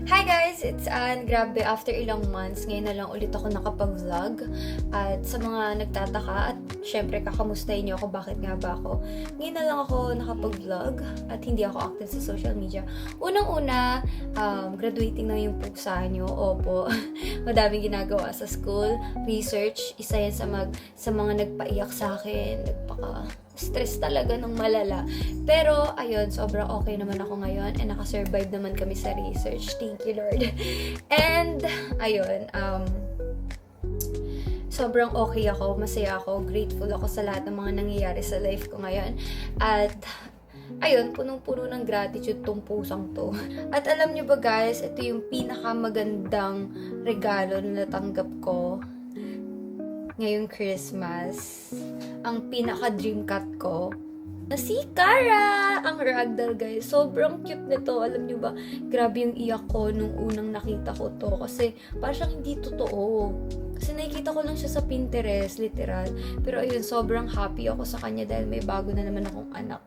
Hi guys! It's Anne. Grabe, after ilang months, ngayon na lang ulit ako nakapag-vlog. At sa mga nagtataka, at syempre kakamustahin niyo ako, bakit nga ba ako? Ngayon na lang ako nakapag-vlog at hindi ako active sa social media. Unang-una, graduating na yung pusa niyo. Opo, madaming ginagawa sa school. Research, isa yan sa mga nagpaiyak sa akin. Stress talaga ng malala. Pero, ayun, sobrang okay naman ako ngayon and nakasurvive naman kami sa research. Thank you, Lord. And, ayun, sobrang okay ako, masaya ako, grateful ako sa lahat ng mga nangyayari sa life ko ngayon. At, ayun, punong-puno ng gratitude tong pusang to. At alam nyo ba guys, ito yung pinakamagandang regalo na natanggap ko ngayong Christmas. Ang pinaka-dream cat ko na si Kara! Ang ragdoll guys. Sobrang cute nito. Alam nyo ba, grabe yung iyak ko nung unang nakita ko to. Kasi parang siyang hindi totoo. Kasi nakikita ko lang siya sa Pinterest, literal. Pero ayun, sobrang happy ako sa kanya dahil may bago na naman akong anak.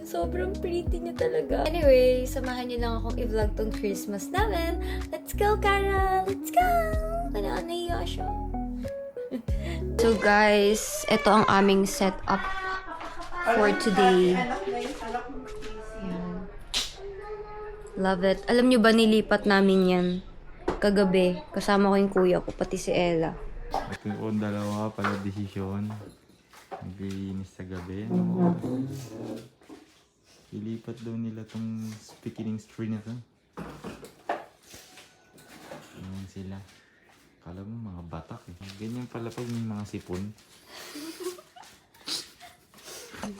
Sobrang pretty niya talaga. Anyway, samahan niyo lang akong i-vlog tong Christmas namin. Let's go, Kara! Let's go! Nahiya siya. So guys, ito ang aming setup for today. Yan. Love it. Alam nyo ba, nilipat namin yan kagabi. Kasama ko yung kuya ko, pati si Ella. Ito yung dalawa pala desisyon. Naglilinis sa gabi. Ilipat daw nila tong speaking screen na to. Ayan sila. Kala mo mga batak eh. Ganyan pala pag may mga sipon.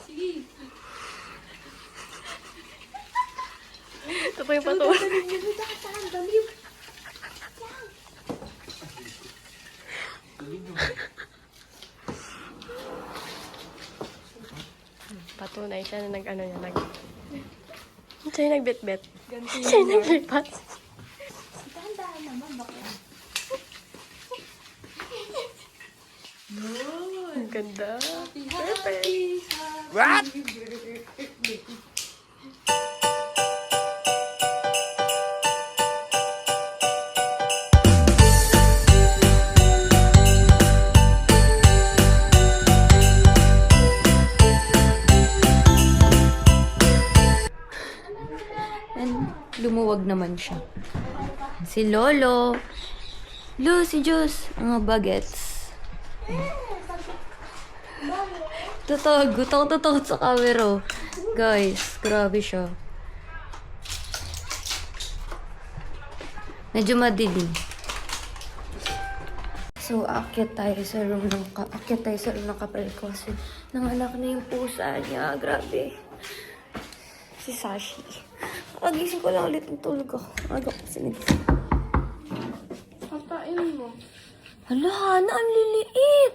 Sige. Ito pa yung pato. Patunay siya na nag-ano niya. Siya yung nagbet-bet. Siya yung naglipat. Ang ganda. Perfect. What? And lumuwag naman siya. Si Lolo. Lo, si Diyos. Mga bagets. Totoo sa camera. Guys, grabe siya. Medyo madilim. So, aakyat tayo sa room ng kapal ko kasi nanganak na yung pusa niya. Grabe. Si Sashi. Kagising ko lang ulit ng tulog ako. Aga kasi nagising. Papain mo. Hala, Hana, ang liliit!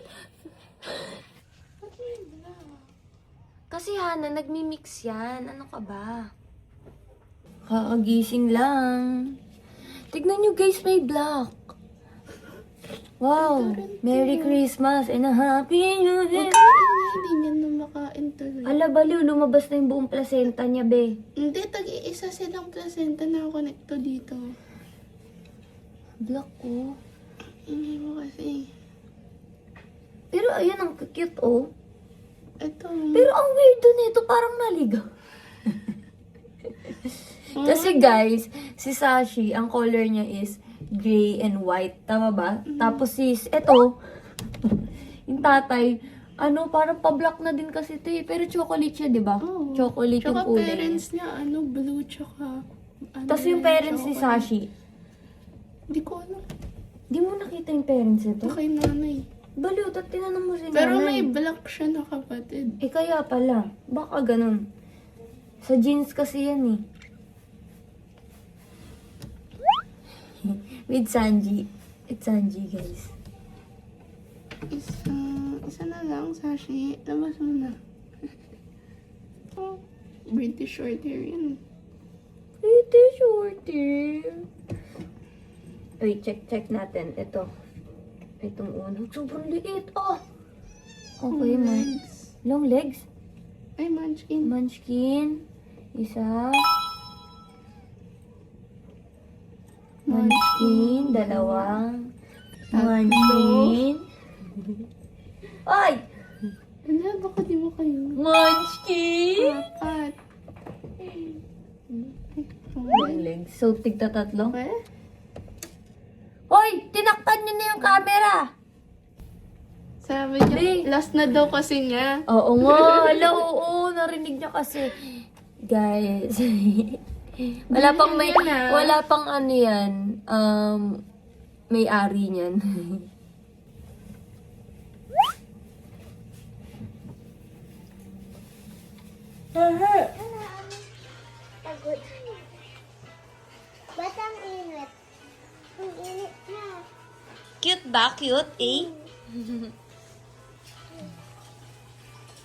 Kasi Hana, nagmi-mix yan. Ano ka ba? Kakagising lang. Tignan nyo guys, may black. Wow! Merry Christmas and a Happy New Year! Hindi niya na makain tuloy. Ala, baliw, lumabas na yung buong placenta niya, be. Hindi, tag-iisa silang placenta na connecto dito. Black, oh. Hindi mo kasi. Pero ayun, ang cute, oh. Ito. Pero ang weird nito, parang naligaw. Kasi guys, si Sashi, ang color niya is gray and white. Tama ba? Tapos eto, yung tatay, parang pa-black na din kasi ito eh. Pero chocolate siya, di ba? Oo. Chocolate yung Tsaka kulay. parents niya, blue, tsaka... Tapos yung parents ni chocolate. Sashi, Hindi ko alam. di mo nakita yung parents nito? Ito kay nanay. Baliw, tinanong mo si Pero nanay. may black siya na kapatid. Eh kaya pala, baka ganun. Sa jeans kasi yan eh. With Sanji. It's Sanji, guys. Isa na lang, Sashi. Labas mo na. Oh, British short hair yan. Ito shorty. Wait, check natin. Ito. Itong ulo. Sobrang liit. Oh! Okay, Long man. legs. Long legs? Ay, munchkin. Munchkin. Isa. Munchkin, dalawang. Munchkin. Ay! Ano, baka di mo kayo. Munchkin! Apat. Ilang legs? So, tigta tatlo? Okay? Hoy! Tinaktan niyo na yung camera! Sabi niya, last na daw kasi niya. Oo nga, hala, oo, narinig niya kasi. Guys, wala pang ano yan, may-ari niyan. Pagod. Ba't ang init? Ang init na. Cute ba? Cute, eh?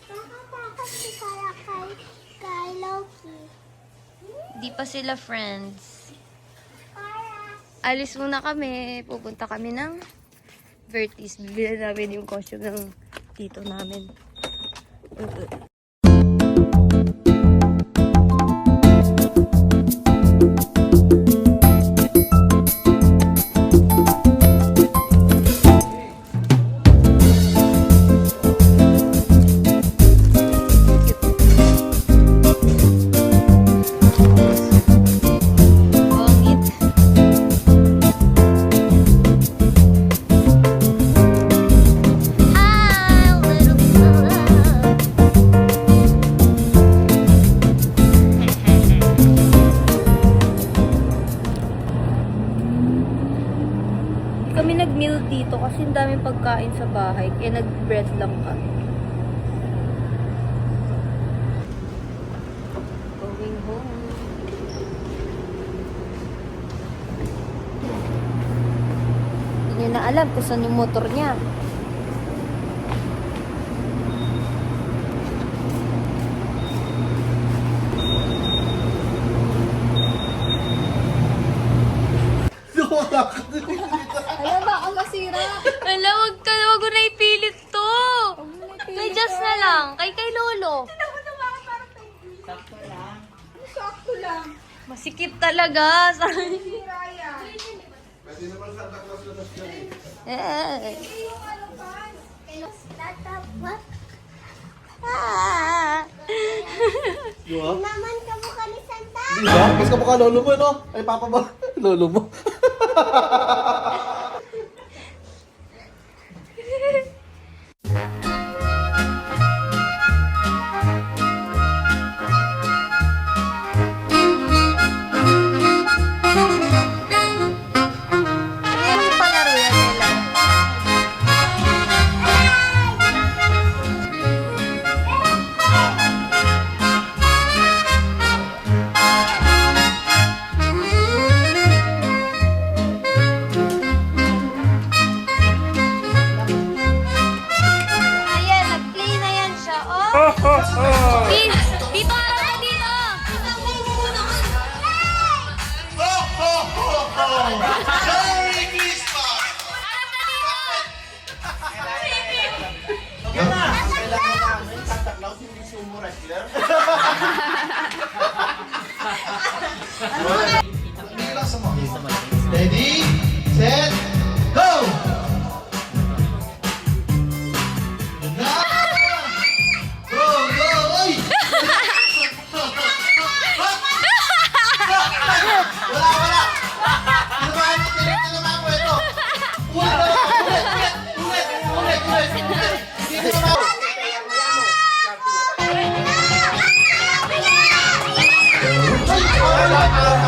Nakakatakot si Kara kay Loki. Di pa sila friends. Kara. Alis muna kami. Pupunta kami ng Vertis. Bibili namin yung costume ng tito namin. Pangit. Hi, little fella. Kami nag-meal dito kasi ang daming pagkain sa bahay. Kaya nag-bread lang kami. Going home. Hindi niya na alam kung saan yung motor niya. Alam ba ako masira? Ala, wag mo na ipilit to. Kay Jess na lang. Kay Lolo. Sakto lang. Masikip talaga. Eh. What? Diba? Naman ka mukha ni Santa. Diba? Mas kamukha lolo mo, no? Ay, papa ba? Lolo mo. Ano yung palaro yan nila? Ayan, nag-play na yan siya. Oh! Dito, harap ka dito! Ready, set, go! Go, go, oy! Wala! Tinamaan mo ito! Ulit! Hindi tinamaan!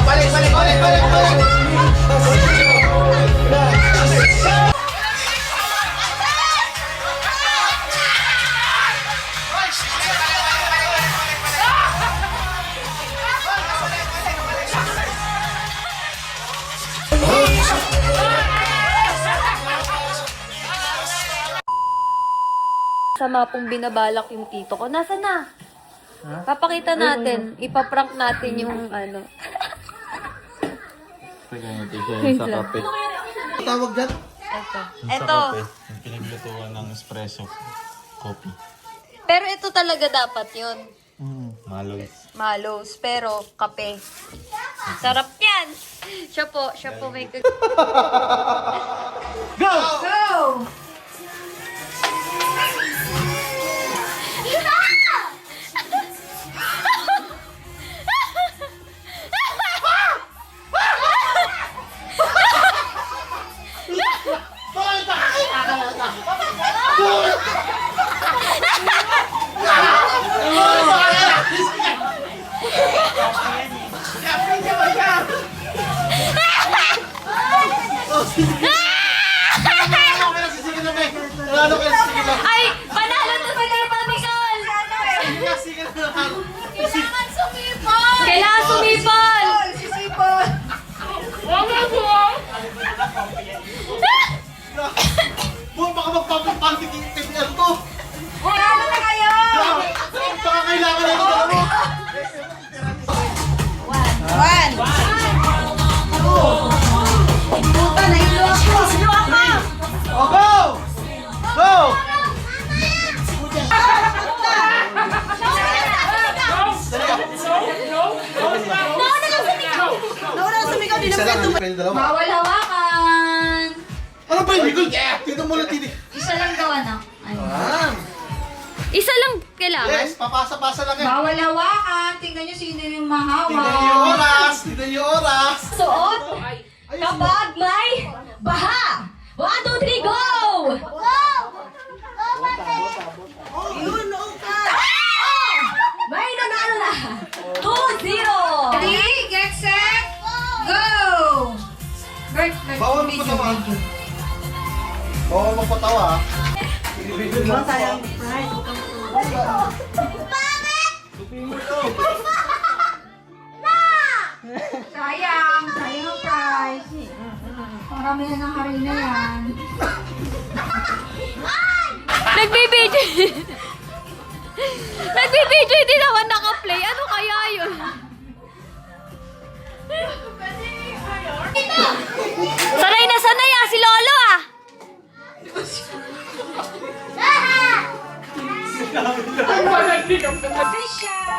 Balik! Sama pong binabalak yung tito ko. Nasaan na? Papakita natin. Ipaprank natin yung ano. Teka, natin sa kape. Tawag dyan? Ito. Yung pinaglutuan ng espresso coffee. Pero ito talaga dapat yun. Malos. Malos. Pero kape. Sarap yan. Siya po may Go! Go! Sige na, May. Nanalo ka, sige na. Ay! Panalo to sa Papa Nicole! Sige na. Kailangan sumipol! Kailangan sumipol! Sisipon! Baka magpapagpantik yung technical to. Ano na kayo? Baka kailangan na yung dalawa. One. Puta, nailuwa ko. Siluwa ka. Oh, go! Go! Nauna ka sumigaw, di na Isa lang, pwede kayo dalawa. Bawal hawakan! Ano ba yung Nicole? Tignan mo lang, Titi. Isa lang daw, ano? Ah, Isa lang kailangan? yes, papasa-pasa lang eh. Bawal hawakan. Tingnan nyo sino yung mahawak. Tignan yung oras, tignan yung oras. Suot kapag may baha! 1, 2, 3, go! Yun, ka. May nanalo na! 2-0! Ready? Get set? Go! Bert, Bawal magpatawa. Bawal magpatawa. Ibigay mo sayang. Sayang ang prize. Marami na ng harina yan. Nagbibidyo! Nagbibidyo, hindi naman naka-play. Ano kaya yun? Sanay na sanay si Lolo ah! Official!